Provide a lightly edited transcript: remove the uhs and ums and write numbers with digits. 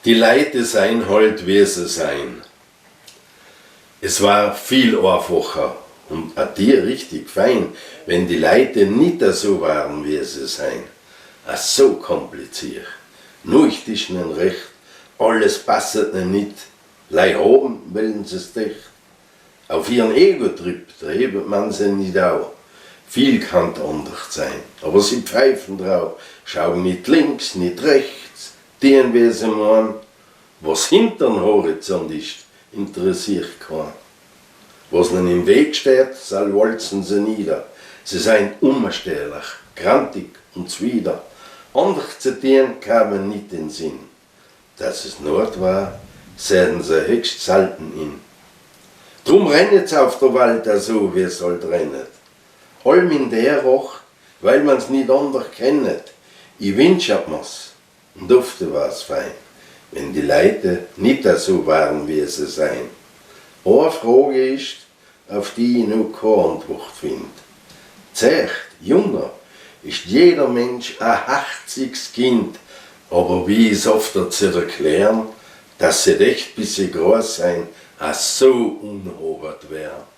Die Leute sein halt, wie sie sein. Es war viel einfacher und auch dir richtig fein, wenn die Leute nicht so waren, wie sie sein. So kompliziert. Nichts ist ihnen recht, alles passt ihnen nicht. Lei haben wollen sie es nicht. Auf ihren Ego-Trip, da hebt man sie nicht auf. Viel kann anders sein, aber sie pfeifen drauf, schauen nicht links, nicht rechts, tun wie sie meinen. Was hinterm Horizont ist, interessiert keinen. Was ihnen im Weg steht, soll walzen sie nieder. Sie seien unstehlich, grantig und zwider. Anders zu tun kamen nicht in den Sinn. Dass es Nord war, sehen sie höchst selten in. Drum rennt's auf der Welt so, wie es halt rennet. Allem in der Woche, weil man's nicht anders kennet. Ich wünsch mir's, und oft war's fein, wenn die Leute nicht so waren, wie sie sein. Eine Frage ist, auf die ich noch keine Antwort finde. Zeigt, Junger, ist jeder Mensch ein herziges Kind, aber wie ist oft zu erklären, dass sie echt bis sie groß sein, so unhobert wären.